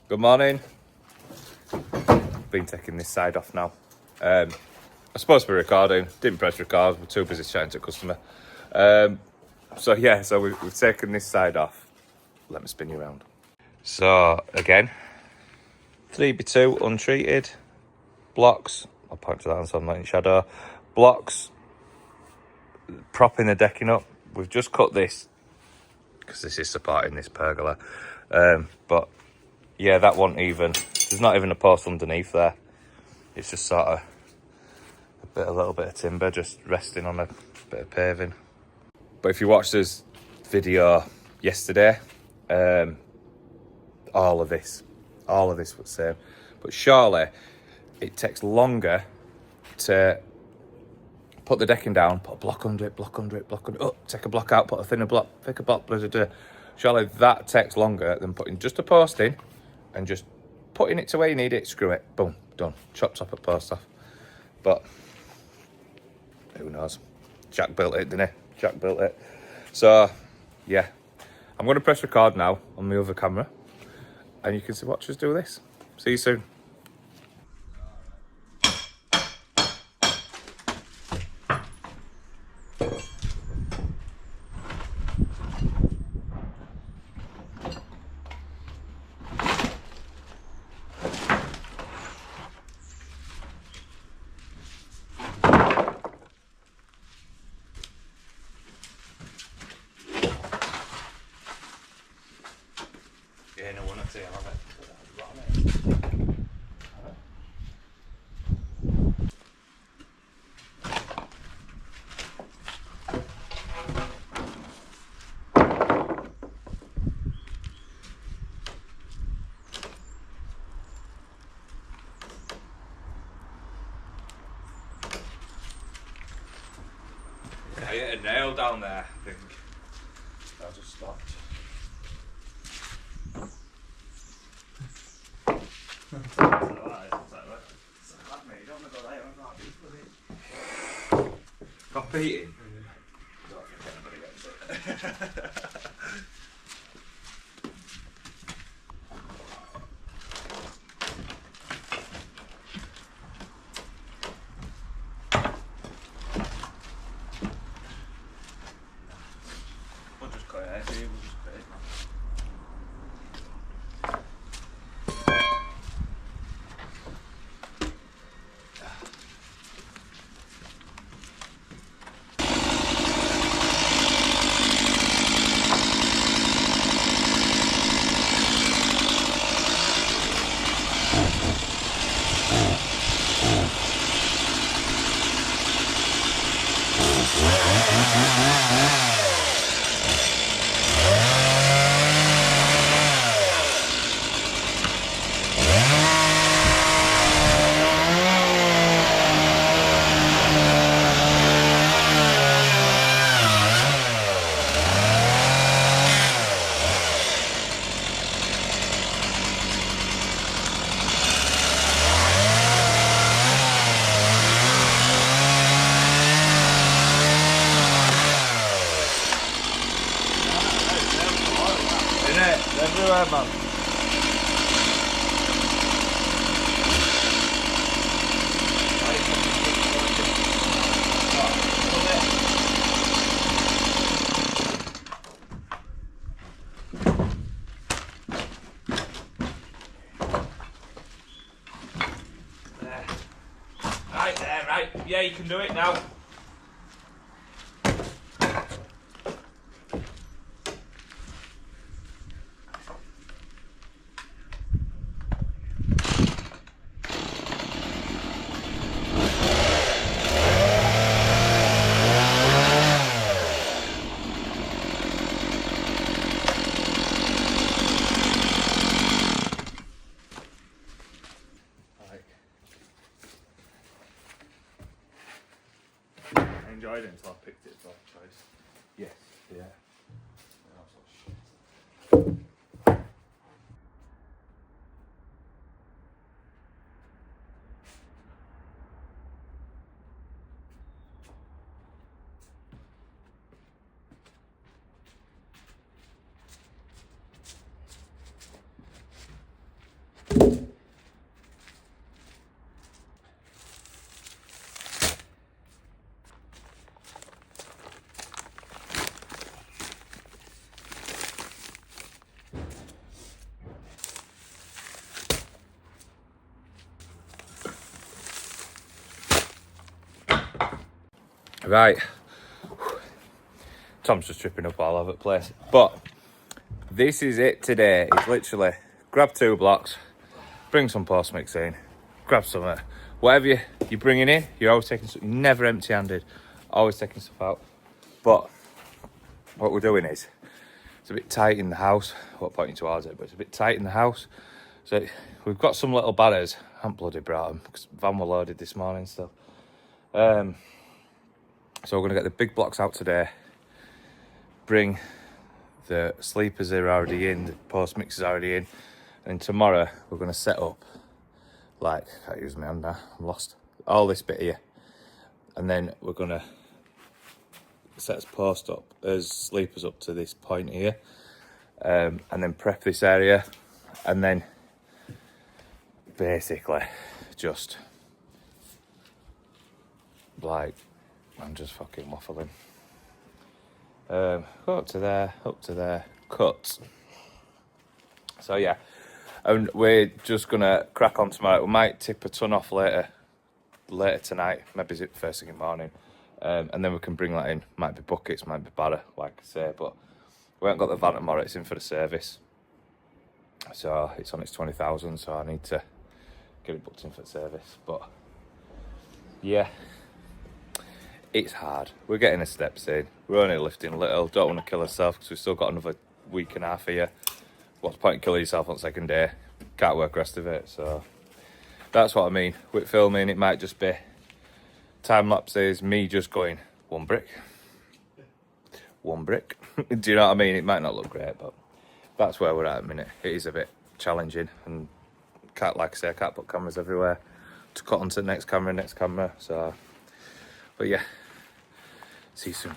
Good morning. Been taking this side off now. I'm supposed to be recording, didn't press record, we're too busy chatting to a customer. So we've taken this side off. Let me spin you around. So again, 3x2 untreated, blocks, I'll point to that on sunlight and shadow, blocks, propping the decking up. We've just cut this, because this is supporting this pergola. But yeah, that won't even, there's not even a post underneath there. It's just sort of a little bit of timber just resting on a bit of paving. But if you watched this video yesterday, all of this was the same. But surely it takes longer to put the decking down, put a block under it, oh, take a block out, put a thinner block, thicker block, blah, blah, blah. Surely that takes longer than putting just a post in and just putting it to where you need it, screw it, boom, done. Chopped up at post off. But who knows? Jack built it, didn't he? Jack built it. So, yeah. I'm going to press record now on my other camera. And you can watch us do this. See you soon. Yeah, no one will say I love it. I hit a nail down there, I think. I just stopped. Stop eating? I don't think anybody gets it. We'll just cut it out here, we'll just cut it now. Everywhere, man. There. Right there, right. Yeah, you can do it now. I enjoyed it until I picked it for choice. Yes. Yeah. Right, Tom's just tripping up all over the place, but this is it today. It's literally grab 2 blocks, bring some post mix in, grab some, whatever you're bringing in, you're always taking something, you're never empty handed, always taking stuff out. But what we're doing is, it's a bit tight in the house, what pointing towards it, but it's a bit tight in the house. So we've got some little batters, I haven't bloody brought them, because van were loaded this morning still. So we're going to get the big blocks out today, bring the sleepers are already in, the post mix is already in, and tomorrow we're going to set up, like, I can't use my hand now, I'm lost, all this bit here, and then we're going to set as post up, as sleepers up to this point here, and then prep this area, and then basically just, like, I'm just fucking waffling. Go up to there, cut. So yeah, and we're just gonna crack on tomorrow. We might tip a ton off later tonight, maybe first thing in the morning, and then we can bring that in. Might be buckets, might be batter, like I say, but we haven't got the van tomorrow. It's in for the service, so it's on its 20,000. So I need to get it booked in for the service. But yeah. It's hard. We're getting the steps in. We're only lifting little. Don't want to kill ourselves because we've still got another week and a half here. What's the point in killing yourself on the second day? Can't work the rest of it. So that's what I mean. With filming, it might just be time lapses, me just going 1 brick. 1 brick. Do you know what I mean? It might not look great, but that's where we're at the minute. It is a bit challenging, and like I say, I can't put cameras everywhere to cut onto the next camera. So, but yeah. See you soon.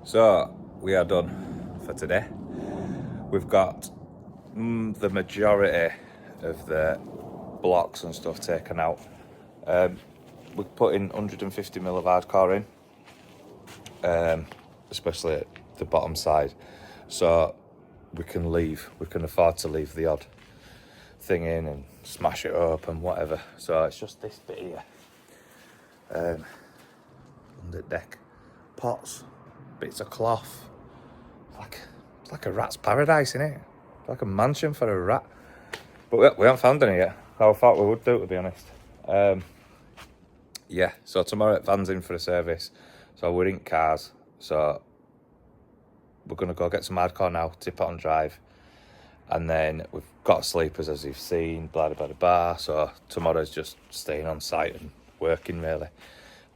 So we are done for today. We've got the majority of the blocks and stuff taken out. We're putting 150 mil of hardcore in, especially at the bottom side, so we can afford to leave the odd thing in and smash it up and whatever. So it's just this bit here, under deck pots, bits of cloth. It's like a rat's paradise, isn't it? It's like a mansion for a rat. But we haven't found any yet. I thought we would do, to be honest. Yeah, so tomorrow van's in for a service. So we're in cars. So we're going to go get some hardcore now, tip it on drive. And then we've got sleepers, as you've seen, blah, blah, blah, blah. So tomorrow's just staying on site and working, really.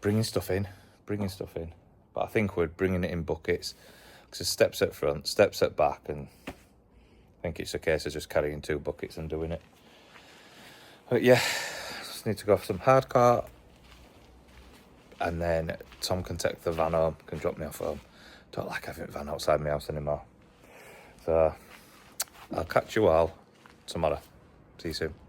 Bringing stuff in. But I think we're bringing it in buckets. Because there's steps at front, steps at back, and I think it's a case of just carrying 2 buckets and doing it. But yeah, just need to go for some hardcore. And then Tom can take the van home, can drop me off home. Don't like having a van outside my house anymore. So I'll catch you all tomorrow. See you soon.